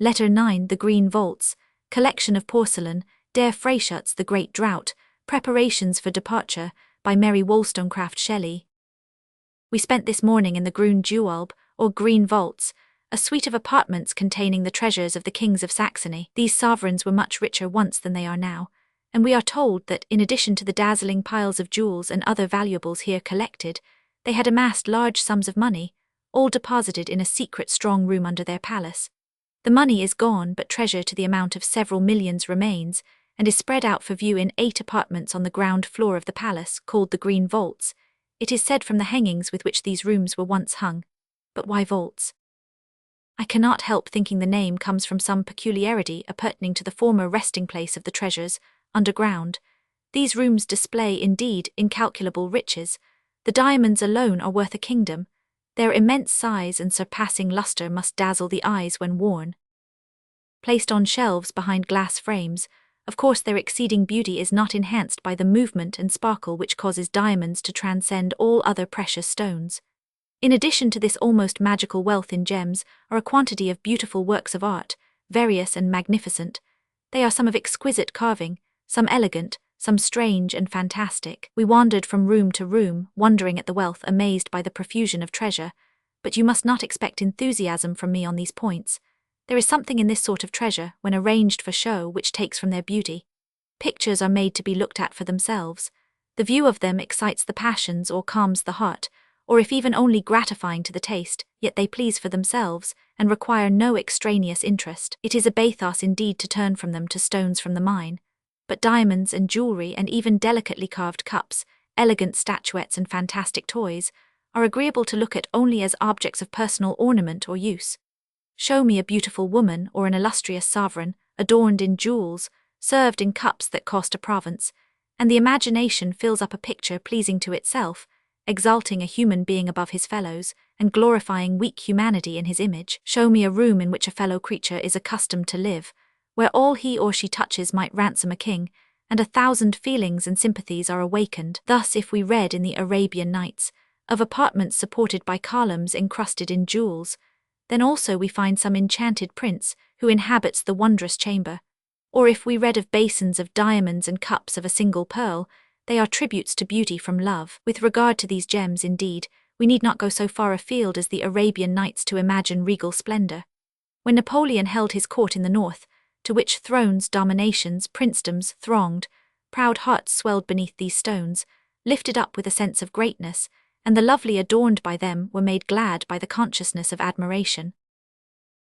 Letter 9, The Green Vaults, Collection of Porcelain, Der Freischutz, The Great Drought, Preparations for Departure, by Mary Wollstonecraft Shelley. We spent this morning in the Grün Gewölbe, or Green Vaults, a suite of apartments containing the treasures of the kings of Saxony. These sovereigns were much richer once than they are now, and we are told that, in addition to the dazzling piles of jewels and other valuables here collected, they had amassed large sums of money, all deposited in a secret strong room under their palace. The money is gone, but treasure to the amount of several millions remains, and is spread out for view in 8 apartments on the ground floor of the palace, called the Green Vaults. It is said from the hangings with which these rooms were once hung. But why vaults? I cannot help thinking the name comes from some peculiarity appertaining to the former resting place of the treasures, underground. These rooms display, indeed, incalculable riches. The diamonds alone are worth a kingdom. Their immense size and surpassing luster must dazzle the eyes when worn. Placed on shelves behind glass frames, of course their exceeding beauty is not enhanced by the movement and sparkle which causes diamonds to transcend all other precious stones. In addition to this almost magical wealth in gems are a quantity of beautiful works of art, various and magnificent. They are some of exquisite carving, some elegant, some strange and fantastic. We wandered from room to room, wondering at the wealth, amazed by the profusion of treasure. But you must not expect enthusiasm from me on these points. There is something in this sort of treasure, when arranged for show, which takes from their beauty. Pictures are made to be looked at for themselves. The view of them excites the passions or calms the heart, or if even only gratifying to the taste, yet they please for themselves, and require no extraneous interest. It is a bathos indeed to turn from them to stones from the mine. But diamonds and jewelry and even delicately carved cups, elegant statuettes and fantastic toys, are agreeable to look at only as objects of personal ornament or use. Show me a beautiful woman or an illustrious sovereign, adorned in jewels, served in cups that cost a province, and the imagination fills up a picture pleasing to itself, exalting a human being above his fellows, and glorifying weak humanity in his image. Show me a room in which a fellow creature is accustomed to live, where all he or she touches might ransom a king, and 1,000 feelings and sympathies are awakened. Thus, if we read in the Arabian Nights of apartments supported by columns encrusted in jewels, then also we find some enchanted prince who inhabits the wondrous chamber. Or if we read of basins of diamonds and cups of a single pearl, they are tributes to beauty from love. With regard to these gems, indeed, we need not go so far afield as the Arabian Nights to imagine regal splendor. When Napoleon held his court in the north, to which thrones, dominations, princedoms thronged, proud hearts swelled beneath these stones, lifted up with a sense of greatness, and the lovely adorned by them were made glad by the consciousness of admiration.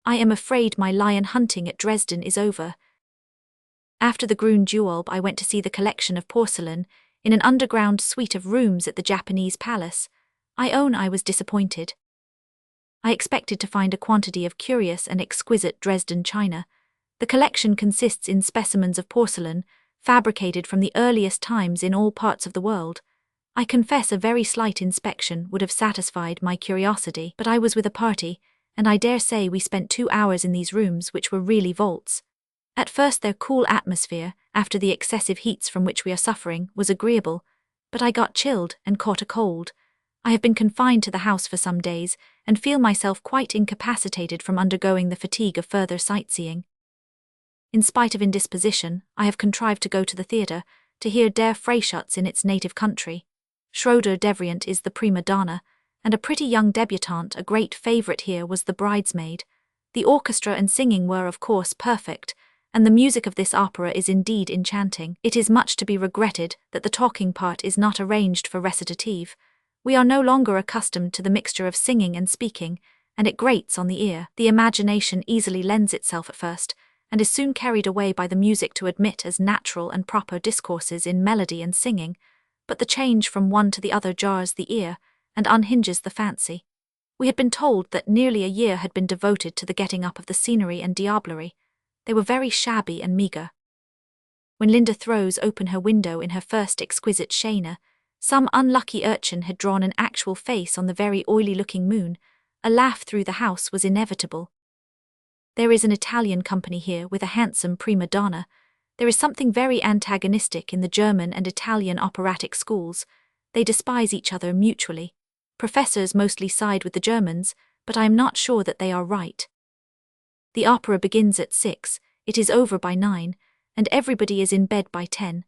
I am afraid my lion hunting at Dresden is over. After the Grün Gewölbe I went to see the collection of porcelain in an underground suite of rooms at the Japanese palace. I own I was disappointed. I expected to find a quantity of curious and exquisite Dresden china. The collection consists in specimens of porcelain, fabricated from the earliest times in all parts of the world. I confess a very slight inspection would have satisfied my curiosity, but I was with a party, and I dare say we spent 2 hours in these rooms, which were really vaults. At first their cool atmosphere, after the excessive heats from which we are suffering, was agreeable, but I got chilled and caught a cold. I have been confined to the house for some days, and feel myself quite incapacitated from undergoing the fatigue of further sightseeing. In spite of indisposition, I have contrived to go to the theatre, to hear Der Freischutz in its native country. Schroeder Devrient is the prima donna, and a pretty young debutante, a great favourite here, was the bridesmaid. The orchestra and singing were, of course, perfect, and the music of this opera is indeed enchanting. It is much to be regretted that the talking part is not arranged for recitative. We are no longer accustomed to the mixture of singing and speaking, and it grates on the ear. The imagination easily lends itself at first, and is soon carried away by the music to admit as natural and proper discourses in melody and singing, but the change from one to the other jars the ear, and unhinges the fancy. We had been told that nearly a year had been devoted to the getting up of the scenery and diablerie. They were very shabby and meagre. When Linda throws open her window in her first exquisite Shana, some unlucky urchin had drawn an actual face on the very oily-looking moon. A laugh through the house was inevitable. There is an Italian company here with a handsome prima donna. There is something very antagonistic in the German and Italian operatic schools. They despise each other mutually. Professors mostly side with the Germans, but I am not sure that they are right. The opera begins at 6, it is over by 9, and everybody is in bed by 10.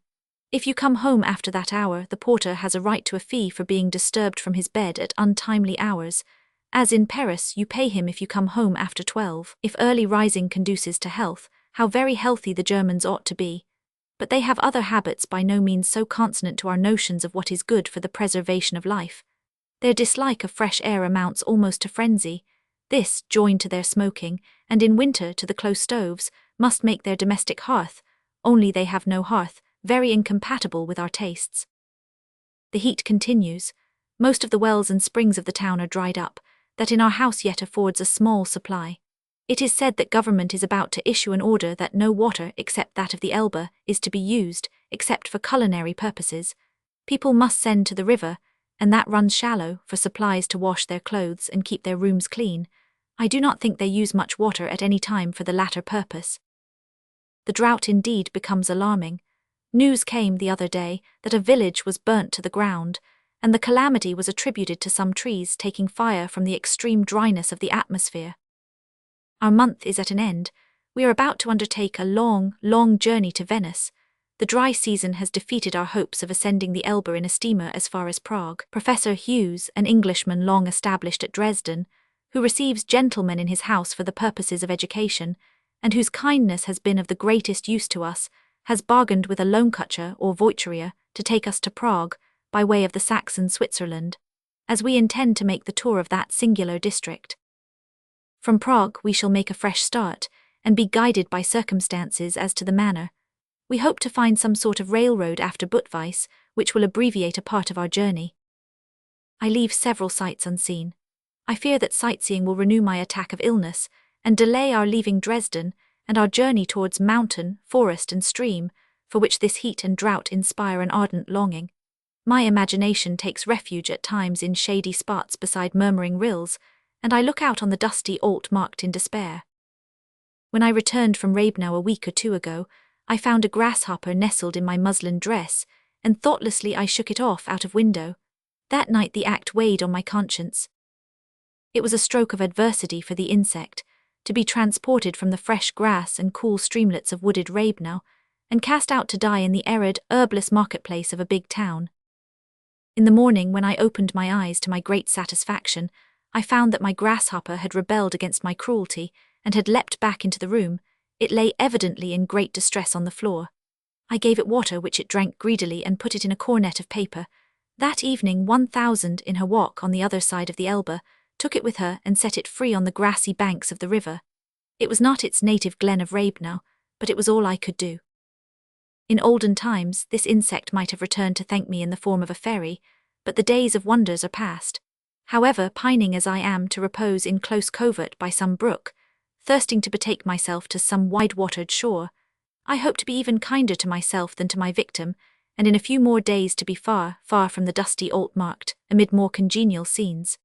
If you come home after that hour, the porter has a right to a fee for being disturbed from his bed at untimely hours. As in Paris, you pay him if you come home after 12. If early rising conduces to health, how very healthy the Germans ought to be. But they have other habits by no means so consonant to our notions of what is good for the preservation of life. Their dislike of fresh air amounts almost to frenzy. This, joined to their smoking, and in winter to the close stoves, must make their domestic hearth, only they have no hearth, very incompatible with our tastes. The heat continues. Most of the wells and springs of the town are dried up, that in our house yet affords a small supply. It is said that government is about to issue an order that no water except that of the Elbe is to be used, except for culinary purposes. People must send to the river, and that runs shallow, for supplies to wash their clothes and keep their rooms clean. I do not think they use much water at any time for the latter purpose. The drought indeed becomes alarming. News came the other day that a village was burnt to the ground, and the calamity was attributed to some trees taking fire from the extreme dryness of the atmosphere. Our month is at an end. We are about to undertake a long, long journey to Venice. The dry season has defeated our hopes of ascending the Elbe in a steamer as far as Prague. Professor Hughes, an Englishman long established at Dresden, who receives gentlemen in his house for the purposes of education, and whose kindness has been of the greatest use to us, has bargained with a Lohnküche or voiturier to take us to Prague, by way of the Saxon Switzerland, as we intend to make the tour of that singular district. From Prague we shall make a fresh start, and be guided by circumstances as to the manner. We hope to find some sort of railroad after Budweis, which will abbreviate a part of our journey. I leave several sights unseen. I fear that sightseeing will renew my attack of illness, and delay our leaving Dresden, and our journey towards mountain, forest and stream, for which this heat and drought inspire an ardent longing. My imagination takes refuge at times in shady spots beside murmuring rills, and I look out on the dusty Alt marked in despair. When I returned from Rabenau a week or two ago, I found a grasshopper nestled in my muslin dress, and thoughtlessly I shook it off out of window. That night the act weighed on my conscience. It was a stroke of adversity for the insect, to be transported from the fresh grass and cool streamlets of wooded Rabenau, and cast out to die in the arid, herbless marketplace of a big town. In the morning, when I opened my eyes to my great satisfaction, I found that my grasshopper had rebelled against my cruelty, and had leapt back into the room. It lay evidently in great distress on the floor. I gave it water, which it drank greedily, and put it in a cornet of paper. That evening 1000, in her walk on the other side of the Elbe, took it with her and set it free on the grassy banks of the river. It was not its native glen of Rabenau, but it was all I could do. In olden times, this insect might have returned to thank me in the form of a fairy, but the days of wonders are past. However, pining as I am to repose in close covert by some brook, thirsting to betake myself to some wide-watered shore, I hope to be even kinder to myself than to my victim, and in a few more days to be far, far from the dusty Alt marked, amid more congenial scenes.